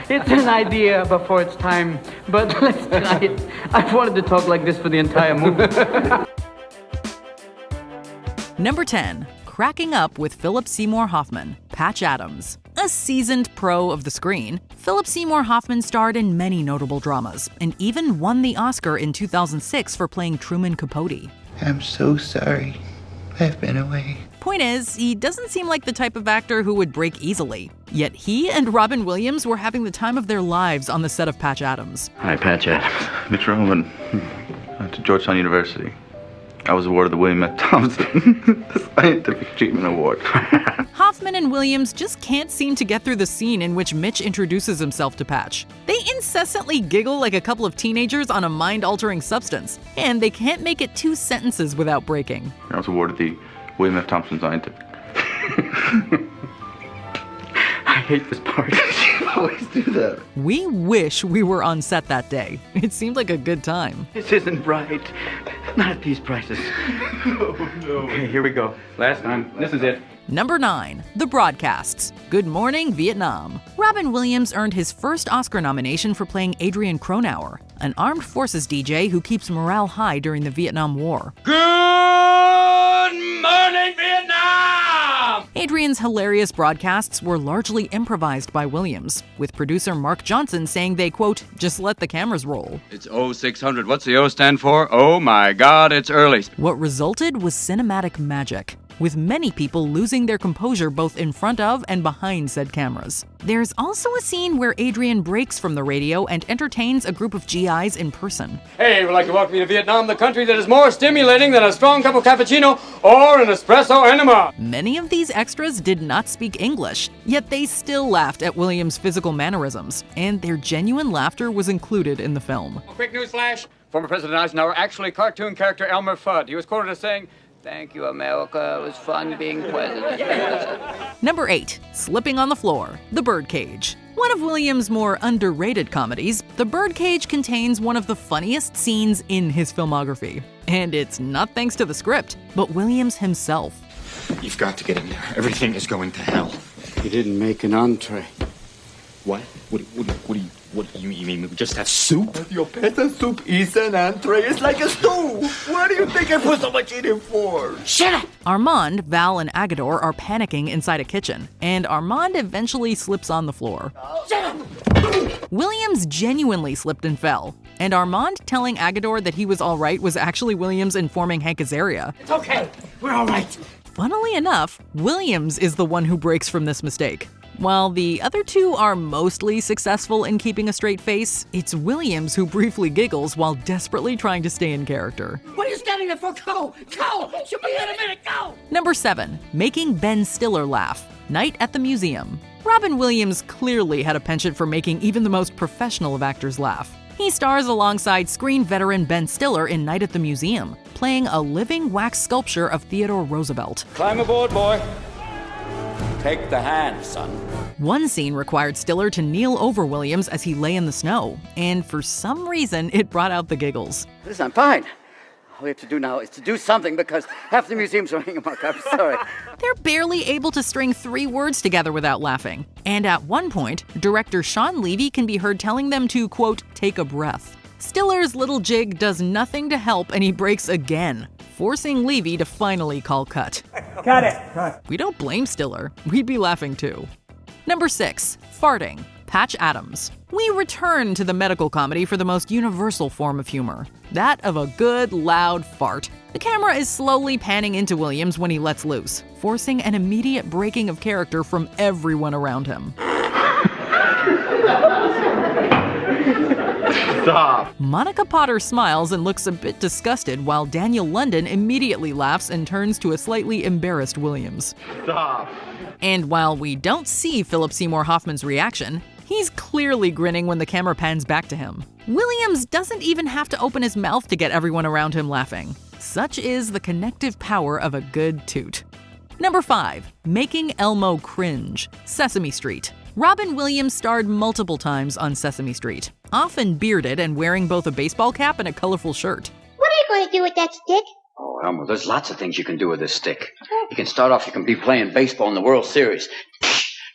It's an idea before it's time, but let's try it. I've wanted to talk like this for the entire movie. Number 10. Cracking Up with Philip Seymour Hoffman, Patch Adams. A seasoned pro of the screen, Philip Seymour Hoffman starred in many notable dramas and even won the Oscar in 2006 for playing Truman Capote. I'm so sorry. I've been away. Point is, he doesn't seem like the type of actor who would break easily. Yet he and Robin Williams were having the time of their lives on the set of Patch Adams. Hi, Patch Adams. Mitch Roman. To Georgetown University. I was awarded the William F. Thompson Scientific Achievement Award. Hoffman and Williams just can't seem to get through the scene in which Mitch introduces himself to Patch. They incessantly giggle like a couple of teenagers on a mind-altering substance, and they can't make it 2 sentences without breaking. I was awarded the William F. Thompson Scientific. I hate this part. You always do that. We wish we were on set that day. It seemed like a good time. This isn't right. Not at these prices. Oh, no. Okay, here we go. Last time. This is it. Number 9. The Broadcasts. Good Morning, Vietnam. Robin Williams earned his first Oscar nomination for playing Adrian Cronauer, an armed forces DJ who keeps morale high during the Vietnam War. Good morning, Vietnam! Adrian's hilarious broadcasts were largely improvised by Williams, with producer Mark Johnson saying they, quote, just let the cameras roll. It's 0600. What's the O stand for? Oh my God, it's early. What resulted was cinematic magic, with many people losing their composure both in front of and behind said cameras. There's also a scene where Adrian breaks from the radio and entertains a group of GIs in person. Hey, we'd like to welcome you to Vietnam, the country that is more stimulating than a strong cup of cappuccino or an espresso enema. Many of these extras did not speak English, yet they still laughed at Williams' physical mannerisms, and their genuine laughter was included in the film. Quick news flash. Former President Eisenhower, actually cartoon character Elmer Fudd. He was quoted as saying, "Thank you, America. It was fun being president." Number 8. Slipping on the Floor, The Birdcage. One of Williams' more underrated comedies, The Birdcage contains one of the funniest scenes in his filmography. And it's not thanks to the script, but Williams himself. You've got to get in there. Everything is going to hell. You didn't make an entree. What? What do you mean? We just have soup? Your peta soup is an entree. It's like a stew. What do you think I put so much in it for? Shut up! Armand, Val, and Agador are panicking inside a kitchen, and Armand eventually slips on the floor. Shut up! Williams genuinely slipped and fell, and Armand telling Agador that he was all right was actually Williams informing Hank Azaria. It's okay. We're all right. Funnily enough, Williams is the one who breaks from this mistake. While the other two are mostly successful in keeping a straight face, it's Williams who briefly giggles while desperately trying to stay in character. What are you standing there for? Go! Go! She'll be in a minute. Go! Number 7. Making Ben Stiller laugh, Night at the Museum. Robin Williams clearly had a penchant for making even the most professional of actors laugh. He stars alongside screen veteran Ben Stiller in Night at the Museum, playing a living wax sculpture of Theodore Roosevelt. Climb aboard, boy. Take the hand, son. One scene required Stiller to kneel over Williams as he lay in the snow, and for some reason, it brought out the giggles. Listen, I'm fine. All we have to do now is to do something because half the museums are hanging mark. I'm sorry. They're barely able to string 3 words together without laughing. And at one point, director Sean Levy can be heard telling them to, quote, take a breath. Stiller's little jig does nothing to help, and he breaks again, forcing Levy to finally call cut. Cut it! We don't blame Stiller. We'd be laughing too. Number 6. Farting, Patch Adams. We return to the medical comedy for the most universal form of humor, that of a good, loud fart. The camera is slowly panning into Williams when he lets loose, forcing an immediate breaking of character from everyone around him. Stop. Monica Potter smiles and looks a bit disgusted while Daniel London immediately laughs and turns to a slightly embarrassed Williams. Stop. And while we don't see Philip Seymour Hoffman's reaction, he's clearly grinning when the camera pans back to him. Williams doesn't even have to open his mouth to get everyone around him laughing. Such is the connective power of a good toot. Number 5. Making Elmo cringe, Sesame Street. Robin Williams starred multiple times on Sesame Street, often bearded and wearing both a baseball cap and a colorful shirt. What are you going to do with that stick? Oh, Elmo, there's lots of things you can do with this stick. You can start off, you can be playing baseball in the World Series.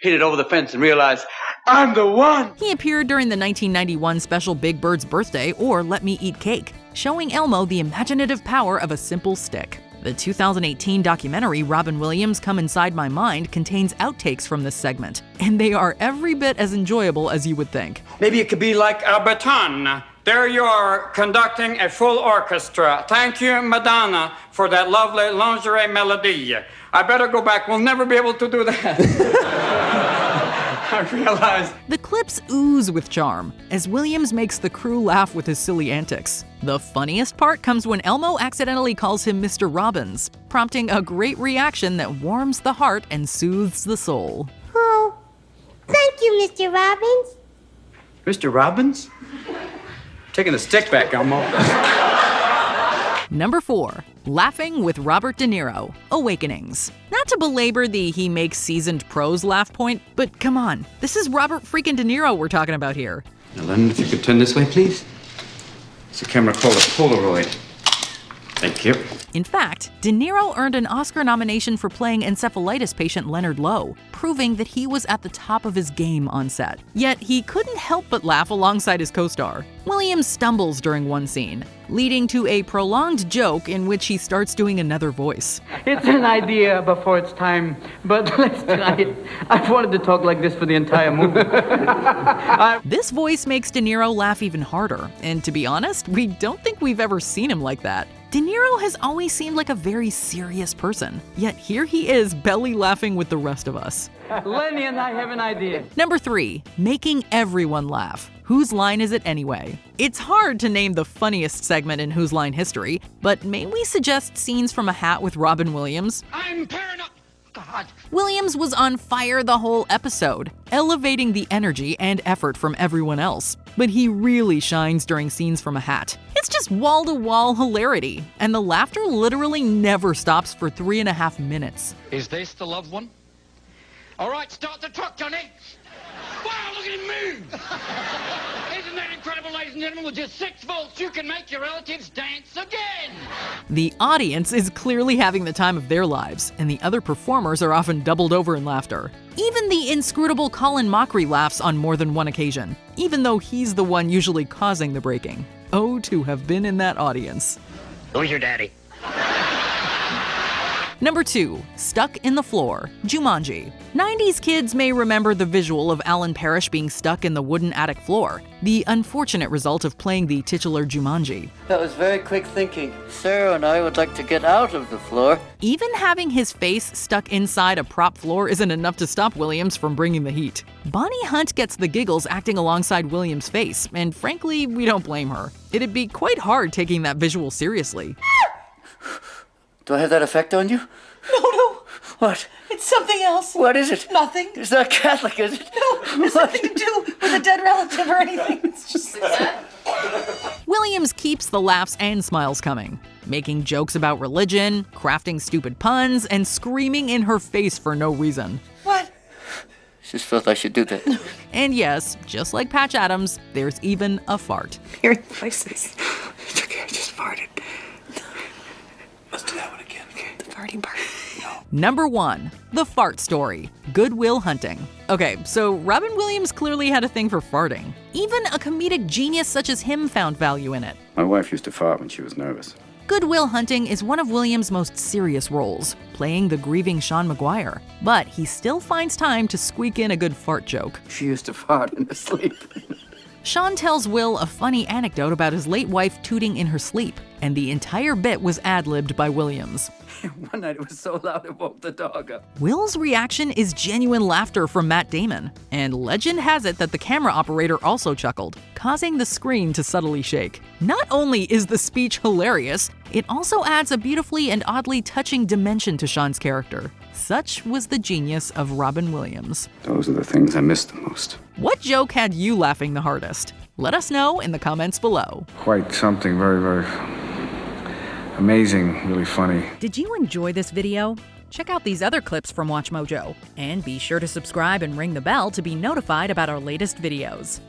Hit it over the fence and realize I'm the one! He appeared during the 1991 special Big Bird's Birthday or Let Me Eat Cake, showing Elmo the imaginative power of a simple stick. The 2018 documentary Robin Williams' Come Inside My Mind contains outtakes from this segment, and they are every bit as enjoyable as you would think. Maybe it could be like a baton. There you are, conducting a full orchestra. Thank you, Madonna, for that lovely lingerie melody. I better go back. We'll never be able to do that. I realized. The clips ooze with charm, as Williams makes the crew laugh with his silly antics. The funniest part comes when Elmo accidentally calls him Mr. Robbins, prompting a great reaction that warms the heart and soothes the soul. Oh, thank you, Mr. Robbins. Mr. Robbins? Taking the stick back, Elmo. Number 4. Laughing with Robert De Niro, Awakenings. Not to belabor the he makes seasoned pros laugh point, but come on, this is Robert freaking De Niro we're talking about here. Now, Lennon, if you could turn this way, please. It's a camera called a Polaroid. Thank you. In fact, De Niro earned an Oscar nomination for playing encephalitis patient Leonard Lowe, proving that he was at the top of his game on set. Yet he couldn't help but laugh alongside his co-star. Williams stumbles during one scene, leading to a prolonged joke in which he starts doing another voice. It's an idea before it's time, but let's try it. I've wanted to talk like this for the entire movie. This voice makes De Niro laugh even harder, and to be honest, we don't think we've ever seen him like that. De Niro has always seemed like a very serious person, yet here he is belly laughing with the rest of us. Lenny and I have an idea. Number 3. Making everyone laugh. Whose line is it anyway? It's hard to name the funniest segment in Whose Line history, but may we suggest scenes from A Hat with Robin Williams? I'm paranoid. God. Williams was on fire the whole episode, elevating the energy and effort from everyone else. But he really shines during scenes from A Hat. It's just wall-to-wall hilarity, and the laughter literally never stops for 3.5 minutes. Is this the loved one? All right, start the truck, Johnny. Wow, look at him move! Isn't that incredible, ladies and gentlemen? With just 6 volts, you can make your relatives dance again! The audience is clearly having the time of their lives, and the other performers are often doubled over in laughter. Even the inscrutable Colin Mockery laughs on more than one occasion, even though he's the one usually causing the breaking. Oh, to have been in that audience. Who's your daddy? Number 2. Stuck in the Floor, Jumanji. 90s kids may remember the visual of Alan Parrish being stuck in the wooden attic floor, the unfortunate result of playing the titular Jumanji. That was very quick thinking. Sarah and I would like to get out of the floor. Even having his face stuck inside a prop floor isn't enough to stop Williams from bringing the heat. Bonnie Hunt gets the giggles acting alongside Williams' face, and frankly, we don't blame her. It'd be quite hard taking that visual seriously. Do I have that effect on you? No. What? It's something else. What is it? Nothing. It's not Catholic, is it? No, it's nothing to do with a dead relative or anything. It's just... Williams keeps the laughs and smiles coming, making jokes about religion, crafting stupid puns, and screaming in her face for no reason. What? Just felt I should do that. And yes, just like Patch Adams, there's even a fart. Hearing voices. It's okay, I just farted. Let's do that one again, okay? The farting part. Number 1. The Fart Story, Good Will Hunting. Okay, so Robin Williams clearly had a thing for farting. Even a comedic genius such as him found value in it. My wife used to fart when she was nervous. Good Will Hunting is one of Williams' most serious roles, playing the grieving Sean Maguire. But he still finds time to squeak in a good fart joke. She used to fart in her sleep. Sean tells Will a funny anecdote about his late wife tooting in her sleep, and the entire bit was ad-libbed by Williams. One night it was so loud it woke the dog up. Will's reaction is genuine laughter from Matt Damon, and legend has it that the camera operator also chuckled, causing the screen to subtly shake. Not only is the speech hilarious, it also adds a beautifully and oddly touching dimension to Sean's character. Such was the genius of Robin Williams. Those are the things I miss the most. What joke had you laughing the hardest? Let us know in the comments below. Quite something very, very amazing, really funny. Did you enjoy this video? Check out these other clips from WatchMojo, and be sure to subscribe and ring the bell to be notified about our latest videos.